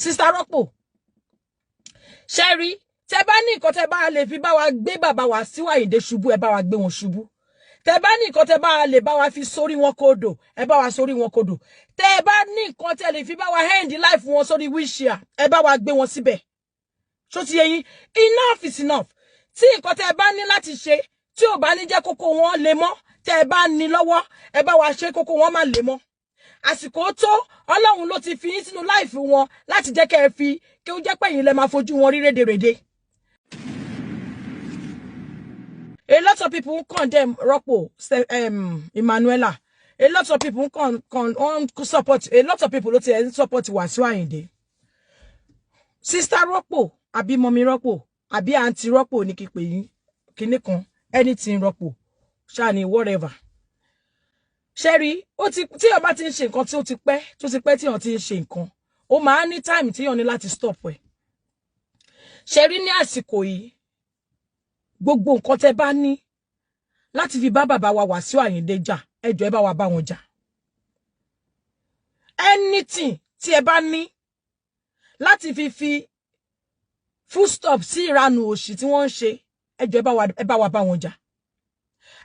Sister Rọ́pò Sherry tẹ́ bá ní nǹkan tẹ́ bá lè fi bá wa gbé bàbá wa Wasiu Ayinde ṣubú ẹ bá wa gbé wọn ṣubú. Tẹ́ bá ní nǹkan tẹ́ bá lè bá wa fi sórí wọn kodò ẹ bá wa sórí wọn kodò. Tẹ́ bá ní nǹkan tẹ́ lè fi bá wa end life wọn sórí wheelchair ẹ bá wa gbé wọn síbẹ̀. Ṣó ti yé yín? Enough is enough. Tí nǹkan tẹ́ bá ní láti ṣe tí ò bá ní jẹ́ kókó wọn lè mọ́ tẹ́ bá ní lọ́wọ́ ẹ bá wa ṣe kókó wọn má lè mọ́. Àsìkò tó Ọlọ́run ló ti fi yín sínú life wọn láti jẹ́ kẹ́ fi kí ó jẹ́ pé yín lẹ máa fojú wọn rí rédèrèdè. A lot of people condemn Rọ́pò Emmanuela. A lot of people support. A lot of people don't support Wasiu Ayinde. Sister Rọ́pò, àbí mommy Rọ́pò, àbí auntie Rọ́pò ní kípé yín. Kíní kan, anything Rọ́pò, shani whatever. Sherry, tí o bá ti ń ṣe nǹkan tí ó ti pẹ́ tí o ti ń ṣe nǹkan. Ó máa ní time tí o ní láti stop ẹ. Sherry ní àsìkò yìí. Gbogbo nǹkan tẹ́ bá ní láti fi bá bàbá wa Wasiu Ayinde jà ẹ jọ̀ọ́ ẹ bá wa bá wọn jà. Anything tí ẹ bá ní láti fi full stop sí ìranù òṣì tí wọ́n ń ṣe ẹ jọ̀ọ́ ẹ bá wa bá wọn jà.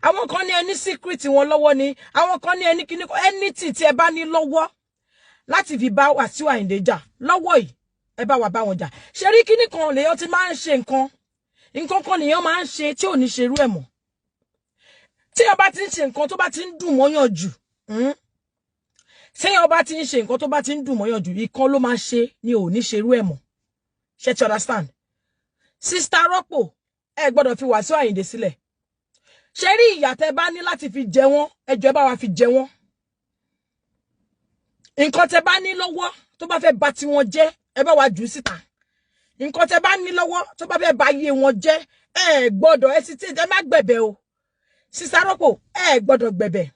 Àwọn kan ní ẹni secret wọn lọ́wọ́ ni àwọn kan ní ẹni kíní anything tí ẹ bá ní lọ́wọ́ láti fi bá Wasiu Ayinde jà lọ́wọ́ yìí ẹ bá wa bá wọn jà. Ṣé rí kíní kan lèyàn ti máa ń ṣe nǹkan kan nìyàn máa ń ṣe tí ò ní ṣerú ẹ̀ mọ́. Tí o bá ti ń ṣe nǹkan tó bá ti ń dùn mọ́yàn jù tí o bá ti ń ṣe nǹkan tó bá ti ń dùn mọ́yàn jù ìkan ló máa ṣe ni ò ní ṣerú ẹ̀ mọ́. Ṣé you understand? Sister Rọ́pò ẹ gbọ́dọ̀ fi Wasiu Ayinde sílẹ̀. Ṣé rí ìyà tẹ́ bá ní láti fi jẹ wọ́n ẹ jọ̀ọ́ ẹ bá wa fi jẹ wọ́n. Nǹkan tẹ́ bá ní lọ́wọ́ tó bá fẹ́ bà tí wọn jẹ́ ẹ bá wa jù síta. Nǹkan tẹ́ bá ní lọ́wọ́ tó bá fẹ́ bà yé wọn jẹ́ ẹ gbọ́dọ̀ hesitate ẹ má gbẹ̀bẹ̀ o. Sister Rọ́pò ẹ gbọ́dọ̀ gbẹ̀bẹ̀.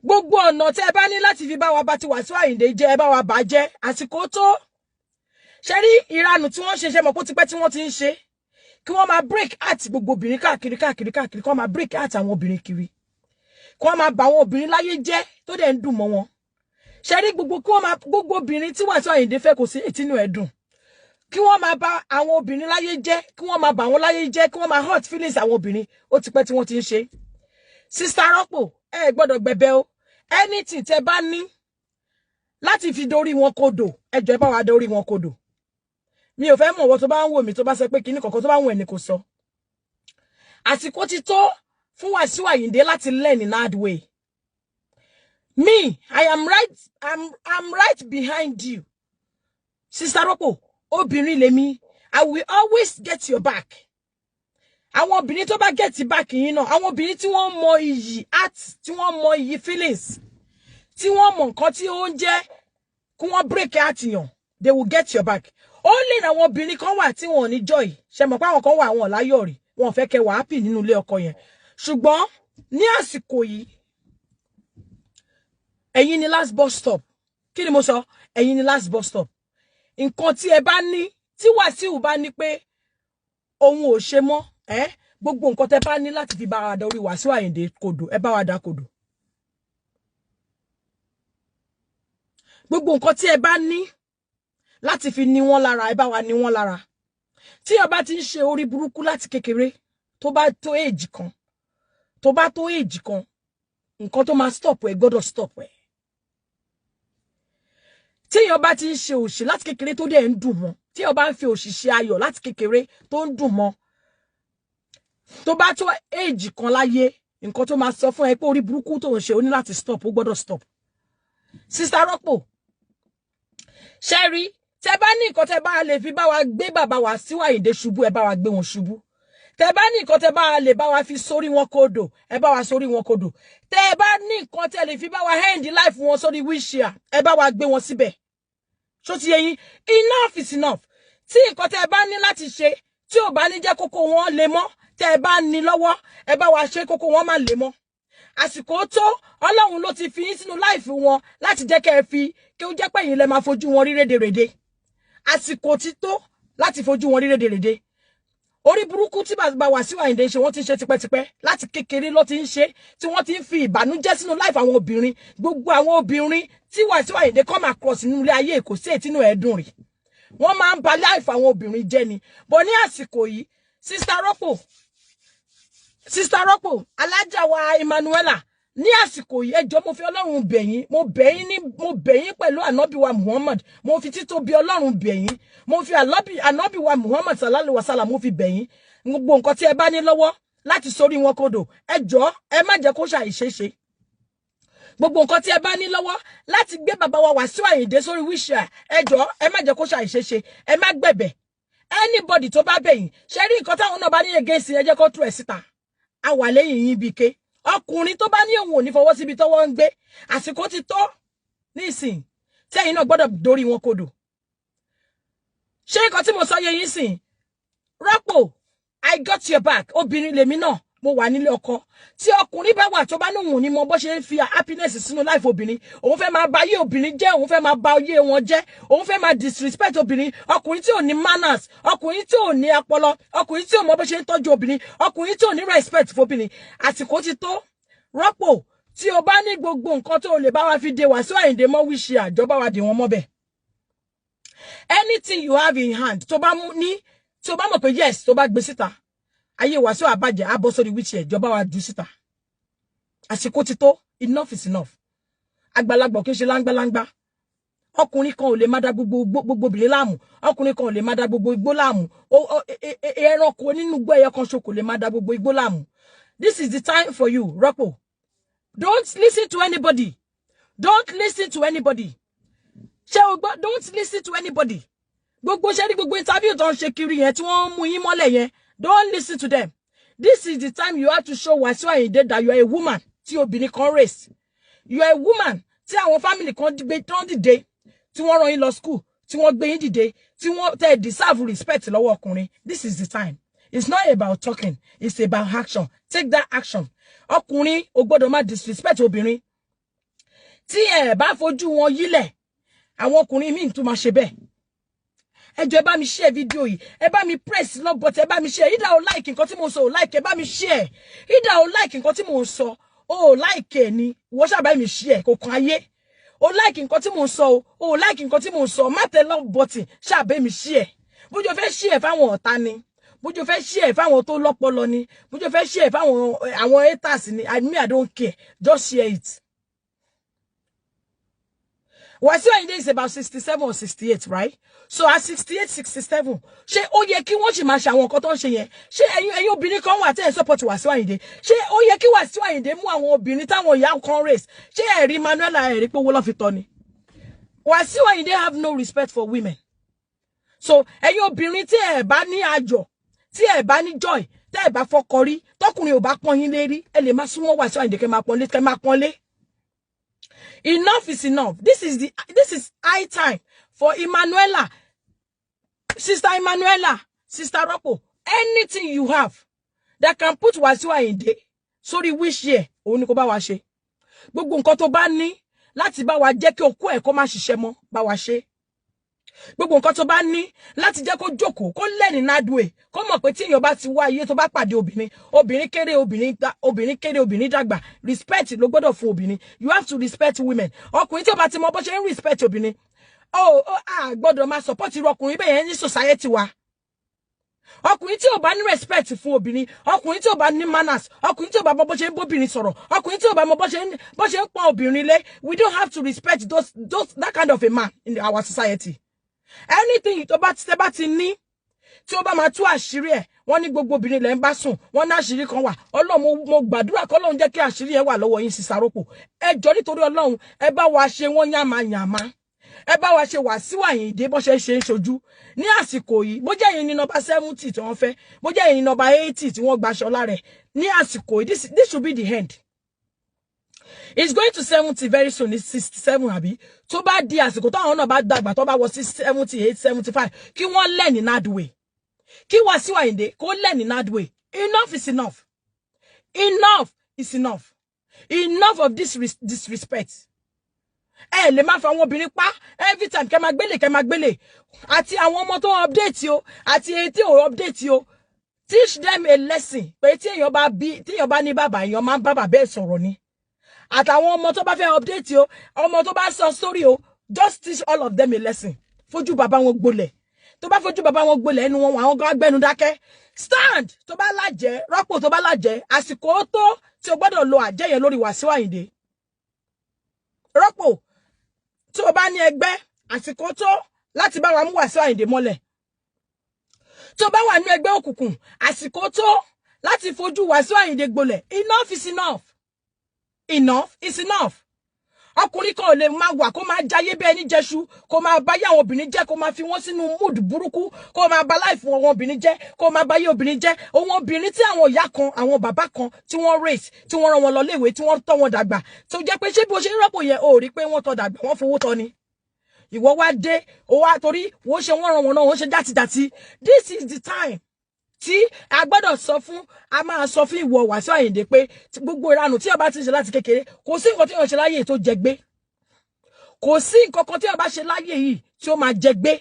Gbogbo ọ̀nà tẹ́ bá ní láti fi bá wa bá ti Wasiu Ayinde jẹ́ ẹ bá wa bà jẹ́ àsìkò tó. Ṣé rí ìranù tí wọ́n ṣe mọ̀ pé ó ti pẹ́ tí wọ́n ti ń ṣe kí wọ́n máa break heart gbogbo obìnrin káàkiri kí wọ́n máa break heart àwọn obìnrin kiri. Kí wọ́n máa bà àwọn obìnrin láyé jẹ́ tó dẹ̀ ń dùn mọ́ wọn. Ṣé rí gbogbo obìnrin tí Wasiu Ayinde fẹ́ kò sí ètínú ẹ̀ dùn. Kí wọ́n máa bá àwọn obìnrin láyé jẹ́ kí wọ́n máa bà wọ́n láyé jẹ́ kí wọ́n máa hurt feelings àwọn obìnrin ó ti pẹ́ tí wọ́n ti ń ṣe. Sister Rọ́pò ẹ gbọ́dọ̀ gbẹ̀bẹ̀ o. Anything tẹ́ bá ní láti fi dorí wọn kodò ẹ jọ̀ọ́ ẹ bá wa dorí wọn kodò. Mi ò fẹ́ mọ̀ wọ́n tó bá ń wò mí tó bá sọ pé kíní kankan tó bá ń wò ẹni kò sọ. Àsìkò ti tó fún Wasiu Ayinde láti learn in hard way. Me, I'm right behind you. Sister Rọ́pò, obìnrin lèmi, I will always get your back. Àwọn obìnrin tó bá get back yín náà, àwọn obìnrin tí wọ́n mọ iyì art, tí wọ́n mọ iyì feelings, tí wọ́n mọ nǹkan tí ó ń jẹ́ kí wọ́n break heart yàn, they will get your back. Only àwọn obìnrin kan wà tí wọ́n ní joy. Ṣé mọ̀ pé àwọn kan wà àwọn láyọ̀ rí, wọ́n fẹ́ kẹ́ wà happy nínú ilé ọkọ yẹn. Ṣùgbọ́n ní àsìkò yìí ẹ̀yin ni last bus stop. Kí ni mo sọ? Ẹ̀yin ni last bus stop. Nǹkan tí ẹ bá ní, tí Wasiu bá ní pé òun ò ṣe mọ́, gbogbo nǹkan tẹ́ bá ní láti fi bá wa dá orí Wasiu Ayinde kodò, ẹ bá wa dá kodò. Gbogbo nǹkan tí ẹ bá ní láti fi ní wọ́n lára, ẹ bá wa ní wọ́n lára. Tí o bá ti ń ṣe orí burúkú láti kékeré, tó bá tó age kan, nǹkan tó máa stop ẹ gbọ́dọ̀ stop ẹ. Tí o bá ti ń ṣe òṣì láti kékeré tó dẹ̀ ń dùn mọ́, tí o bá ń fi òṣì ṣe ayọ̀ láti kékeré tó ń dùn mọ́, tó bá tó age kan láyé, nǹkan tó máa sọ fún ẹ pé orí burúkú tó ń ṣe ó ní láti stop, ó gbọ́dọ̀ stop. Sister Rọ́pò, Sherry, tẹ́ bá ní nǹkan tẹ́ bá lè fi bá wa gbé bàbá wa Wasiu Ayinde ṣubú ẹ bá wa gbé wọn ṣubú. Tẹ́ bá ní nǹkan tẹ́ bá lè bá wa fi sórí wọn kodò ẹ bá wa sórí wọn kodò. Tẹ́ bá ní nǹkan tẹ́ lè fi bá wa end life wọn sórí wheelchair ẹ bá wa gbé wọn síbẹ̀. Ṣó ti yé yín? Enough is enough. Tí nǹkan tẹ́ bá ní láti ṣe tí ò bá ní jẹ́ kókó wọn lè mọ́ tẹ́ bá ní lọ́wọ́ ẹ bá wa ṣe kókó wọn má lè mọ́. Àsìkò tó Ọlọ́run ló ti fi yín sínú life wọn láti jẹ́ kẹ́ fi kí ó jẹ́ pé yín lẹ máa fojú wọn rí rédèrèdè. Àsìkò ti tó láti fojú wọn rí rédèrèdè. Orí burúkú tí bàbá Wasiu Ayinde ṣe wọ́n ti ṣe tipẹ́tipẹ́ láti kékeré ló ti ń ṣe tí wọ́n ti ń fi ìbànújẹ́ sínú life àwọn obìnrin. Gbogbo àwọn obìnrin tí Wasiu Ayinde come across nínú ilé ayé kò sí ètínú ẹ̀dùn rí. wọ́n máa ń ba life àwọn obìnrin jẹ́ ni bọ̀ ní àsìkò yìí Sister Rọ́pò alájà wa Emmanuela ní àsìkò yìí ẹjọ́ mo fi Ọlọ́run bẹ̀ yín mo bẹ̀ yín pẹ̀lú ànábì wa Muhammad mo fi títóbi Ọlọ́run bẹ̀ yín mo fi ànábì wa Muhammad sallallahu alaihi wasallam mo fi bẹ̀ yín gbogbo nǹkan tí ẹ bá ní lọ́wọ́ láti sórí wọn kodò ẹjọ́ ẹ má jẹ́ kó ṣàìṣeéṣe gbogbo nǹkan tí ẹ bá ní lọ́wọ́ láti gbé bàbá wa Wasiu Ayinde sórí wheelchair ẹjọ́ ẹ má jẹ́ kó ṣàìṣeéṣe ẹ má gbẹ̀bẹ̀ anybody tó bá bẹ̀ yín ṣe rí nǹkan táwọn náà bá ní against ẹ jẹ́ kó tú ẹ̀ síta a wà lẹ́yìn yín bí ké ọkùnrin tó bá ní òun ò ní fọwọ́ síbi tọ́wọ́ ń gbé àsìkò ti tó nísìn tẹ́yìn náà gbọ́dọ̀ dórí wọn kodò ṣé nǹkan tí mo sọ yé yín sìn Rọ́pò I got your back obìnrin lèmi náà mo wà nílé ọkọ tí ọkùnrin bá wà tó bá ní òun ò ní mọ bó ṣe ń fi happiness sínú life obìnrin òun fẹ́ máa bà ayé obìnrin jẹ́ òun fẹ́ máa bà ayé wọn jẹ́ òun fẹ́ máa disrespect obìnrin ọkùnrin tí ò ní manners ọkùnrin tí ò ní ọpọlọ ọkùnrin tí ò mọ bó ṣe ń tọ́jú obìnrin ọkùnrin tí ò ní respect fobìnrin àsìkò ti tó Rọ́pò tí o bá ní gbogbo nǹkan tó lè bá wa fi de Wasiu Ayinde mọ́ wíṣì àjọba wa dè wọ́n mọ́bẹ̀ anything you have in hand tó bá ní tí o bá mọ̀ pé yes tó bá gbé síta ayé Wasiu àbàjẹ́ àbọ̀ sórí wíṣì ìjọba wa jù síta àsìkò ti tó enough is enough àgbàlagbà kì í ṣe láńgbáláńgbá ọkùnrin kan ò lè má dá gbogbo obìnrin láàmú ọkùnrin kan ò lè má dá gbogbo igbó láàmú ẹranko nínú igbó ẹyọ kan ṣo kò lè má dá gbogbo igbó láàmú this is the time for you Rọ́pò don't listen to anybody don't listen to anybody ṣé o gbọ́ don't listen to anybody gbogbo ṣe rí gbogbo interview tó ń ṣe kiri yẹn tí wọ́n mú yín mọ́lẹ̀ yẹn don't listen to them this is the time you have to show Wasiu Ayinde that you are a woman tí obìnrin kan race you are a woman tí àwọn family kan gbé tán dìde tí wọ́n rán yín lọ school tí wọ́n gbé yín dìde tí wọ́n tẹ́ deserve respect lọ́wọ́ ọkùnrin this is the time it's not about talking it's about action take that action ọkùnrin ò gbọ́dọ̀ má disrespect obìnrin tí ẹ bá fojú wọn yílẹ̀ àwọn ọkùnrin míì tún máa ṣe bẹ́ẹ̀ ẹ jọ̀ọ́ ẹ bá mi share video yìí ẹ bá mi press love button ẹ bá mi share either o like nǹkan tí mo sọ o like ẹ bá mi share either o like nǹkan tí mo sọ o like ẹ ni wo ṣá bá mi share kò kan ayé o like nǹkan tí mo sọ o like nǹkan tí mo sọ má tẹ love button ṣá bá mi share bójú fẹ́ share fáwọn ọ̀tá ni bójú fẹ́ share fáwọn tó lọ́pọlọ ni bójú fẹ́ share fáwọn àwọn haters ni I don't care just share it. Wasiu Ayinde is about 67 or 68, right? So at 68, 67, ṣé ó yẹ kí wọ́n sì máa ṣe àwọn nǹkan tó ń ṣe yẹn? Ṣé ẹ̀yin obìnrin kan wà tẹ́ ẹ̀ support Wasiu Ayinde? Ṣé ó yẹ kí Wasiu Ayinde mú àwọn obìnrin táwọn ìyá kan race? Ṣé ẹ̀rí Manuela ẹ̀rí pé owó lọ́ fi tọ́ ni? Wasiu Ayinde have no respect for women. So ẹ̀yin obìnrin tí ẹ̀ bá ní àjọ, tí ẹ̀ bá ní joy, tẹ́ ẹ̀ bá fọkọ rí, tọkùnrin ò bá pọ́n yín lérí, ẹ lè máa súnmọ́ Wasiu Ayinde kẹ́ máa pọ́n lé. Enough is enough. This is high time for Emmanuela, Sister Emmanuela, Sister Rọ́pò. Anything you have that can put Wasiu Ayinde sorry wish here òun ni kó bá wa ṣe. Gbogbo nǹkan tó bá ní láti bá wa jẹ́ kí okó ẹ̀ kó má ṣiṣẹ́ mọ́ bá wa ṣe. Gbogbo nǹkan tó bá ní láti jẹ́ kó jókòó kó lẹ́ni nádùé kó mọ̀ pé tí èèyàn bá ti wá ayé tó bá pàdé obìnrin kéré obìnrin dàgbà respect ló gbọ́dọ̀ fún obìnrin you have to respect women ọkùnrin tí ó bá ti mọ bó ṣe ń respect obìnrin gbọ́dọ̀ máa support irú ọkùnrin bẹ́ẹ̀ yẹn ní society wa ọkùnrin tí ó bá ní respect fún obìnrin ọkùnrin tí ó bá ní manners ọkùnrin tí ó bá mọ bó ṣe ń bóbìnrin sọ̀rọ̀ ọkùnrin tí ó bá mọ bó ṣe ń pọ́n obìnrin lé we don't have to respect that kind of a man in our society. Anything tó bá ti ní tí ó bá máa tú àṣírí ẹ̀ wọ́n ní gbogbo obìnrin lẹ́ ń bá sùn wọ́n ní àṣírí kan wà Ọlọ́run mo gbàdúrà kí Ọlọ́run jẹ́ kí àṣírí ẹ̀ wà lọ́wọ́ yín Sister Rọ́pò ẹ jọ̀ọ́ nítorí Ọlọ́run ẹ bá wa ṣe wọ́n yàmàyàmá ẹ bá wa ṣe Wasiu Ayinde bó ṣe ń ṣojú ní àsìkò yìí bó jẹ́ ẹ̀yin ní nọ́mbà 70 tí wọ́n fẹ́ bó jẹ́ ẹ̀yin nọ́mbà 80 tí wọ́n gbaṣọ lára ẹ̀ ní àsìkò yìí this should be the end. It's going to 70 very soon. It's 67, àbí. Tó bá di àsìkò táwọn náà bá dàgbà tó bá wọ 78, 75. Kí wọ́n learn in that way. Kí Wasiu Ayinde kó learn in that way. Enough is enough. Enough is enough. Enough of this disrespect. Lè má fa àwọn obìnrin pa every time kẹ́ máa gbélé. Àti àwọn ọmọ tó update yo, àti èyí tí ò update yo. Teach them a lesson. Pé tí èèyàn bá ní bàbá, èèyàn máa ń bá bàbá ẹ̀ sọ̀rọ̀ ni. Àtàwọn ọmọ tó bá fẹ́ update yo ọmọ tó bá sọ story o just teach all of them a lesson fojú bàbá wọn gbolẹ̀ tó bá fojú bàbá wọn gbolẹ̀ ẹnu wọn àwọn gan agbẹnu dákẹ́ stand tó bá lájẹ́ rọ́pò tó bá lájẹ́ àsìkò tó tí o gbọ́dọ̀ lo àjẹ́ yẹn lórí Wàsíù Àyìndé rọ́pò tí o bá ní ẹgbẹ́ àsìkò tó láti bá wa mú Wàsíù Àyìndé mọ́lẹ̀ tí o bá wà ní ẹgbẹ́ òkùnkùn àsìkò tó láti fojú Wàsíù Àyìndé gbolẹ̀ enough is enough enough is enough ọkùnrin kan ò lè máa wà kó máa jayé bí ẹni jẹṣu kó máa báyé àwọn obìnrin jẹ́ kó máa fi wọ́n sínú mood burúkú kó máa bà life àwọn obìnrin jẹ́ kó máa báyé obìnrin jẹ́ ohun obìnrin tí àwọn ìyá kan àwọn bàbá kan tí wọ́n raise tí wọ́n rán wọn lọ léèwé tí wọ́n tọ́ wọn dàgbà tó jẹ́ pé ṣé bí o ṣe ń rọ́pò yẹn o rí pé wọ́n tọ́ dàgbà wọ́n fowó tọ́ ni ìwọ wá dé o wá torí wọ́n ṣe wọ́n rán wọn náà wọ́n ṣe játidàti this is the time tí a gbọ́dọ̀ sọ fún a máa sọ fún ìwọ Wàsíù Àyìndé pé gbogbo ìranù tí o bá ti ṣe láti kékeré kò sí nǹkan tí o ṣe láyé tó jẹgbé kò sí nǹkan kan tí o bá ṣe láyé yìí tí o máa jẹgbé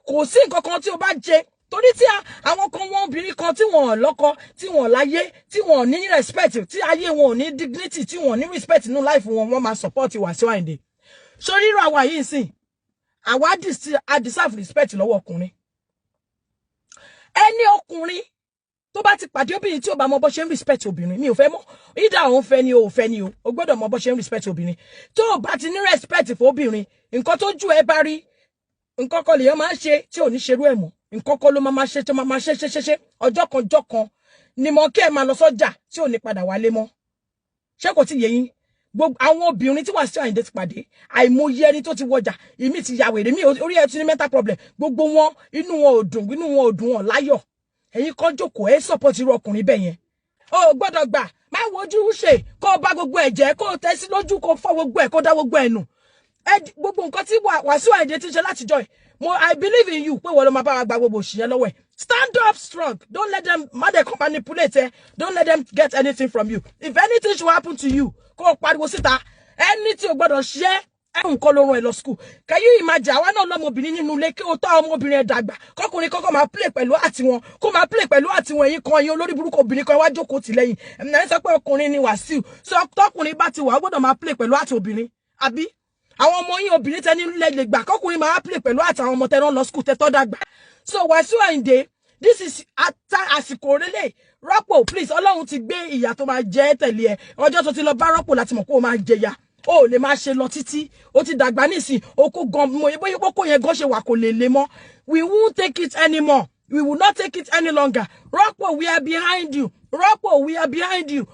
kò sí nǹkan kan tí o bá jẹ torí tí àwọn kan wọn obìnrin kan tí wọn lọ́kọ tí wọn láyé tí wọn ní respect tí ayé wọn ò ní dignity tí wọn ní respect nínú life wọn wọ́n máa support Wàsíù Àyìndé sórí irú àwa yìí sìn àwa deserve respect lọ́wọ́ ọkùnrin ẹni ọkùnrin tó bá ti pàdé obìnrin tí ó bá mọ bó ṣe ń respect obìnrin mi ò fẹ́ mọ̀ ìdá òun fẹ́ ni o ò fẹ́ ni o gbọ́dọ̀ mọ bó ṣe ń respect obìnrin tó o bá ti ní respect fún obìnrin nǹkan tó jù ẹ bá rí nǹkan kan lèèyàn máa ń ṣe tí ò ní ṣerú ẹ̀ mọ́ nǹkan kan ló máa ṣe tó máa ṣe ọjọ́ kan ni mo kí ẹ máa lọ sọ́jà tí ò ní padà wálé mọ́ ṣé kò tí yé yín gbogbo àwọn obìnrin tí Wàsíù Àyìndé ti pàdé àìmọye ẹni tó ti wọjà ìmí ti ya wèrè mi orí ẹ ti ní mental problem gbogbo wọn inú wọn ò dùn wọn láyọ̀ ẹ̀yin kan jókòó ẹ support irú ọkùnrin bẹ́ẹ̀ yẹn o gbọ́dọ̀ gbà má wojú ṣe kó bá gbogbo ẹ̀ jẹ́ kó tẹ́ sí lójú kó fọ́ gbogbo ẹ̀ kó dá gbogbo ẹ̀ nù gbogbo nǹkan tí Wàsíù Àyìndé ti ṣe láti joy I believe in you pé wọ́n ló máa bá wa gba gbogbo òṣìṣẹ́ lọ́wọ́ ẹ̀ stand up strong don't let them manipulate don't let them get anything from you if anything should happen to you kó pariwo síta anything o gbọ́dọ̀ ṣe nǹkan ló rán ẹ lọ school can you imagine àwa náà lọ́mọbìnrin nínú ilé kí o tọ́ ọmọbìnrin ẹ dàgbà kọkùnrin kọ́kọ́ máa play pẹ̀lú àtiwọn kó máa play pẹ̀lú àtiwọn ẹ̀yin kan ẹ̀yin olórí burúkú obìnrin kan wá jókòó tì lẹ́yìn ẹ̀ sọ pé ọkùnrin ni Wàsíù so tọkùnrin bá ti wà ó gbọ́dọ̀ máa play pẹ̀lú àti obìnrin àbí àwọn ọmọ yín obìnrin tẹni lè gbà kọkùnrin máa play pẹ̀lú àtàwọn ọmọ tẹran lọ school tẹ́tọ́ dàgbà so Wàsíù Àyìndé this is àsìkò rẹlẹ̀ rọ́pò please Ọlọ́run ti gbé ìyà tó máa jẹ tẹ̀lé ẹ ọjọ́ tó ti lọ bá rọ́pò láti mọ̀ kó o máa jẹyà o lè máa ṣe lọ títí o ti dàgbà nísìn o kò gan mo bóyá kókó yẹn gan ṣe wà kò lè le mọ́ we won't take it anymore we will not take it any longer rọ́pò we are behind you rọ́pò we are behind you.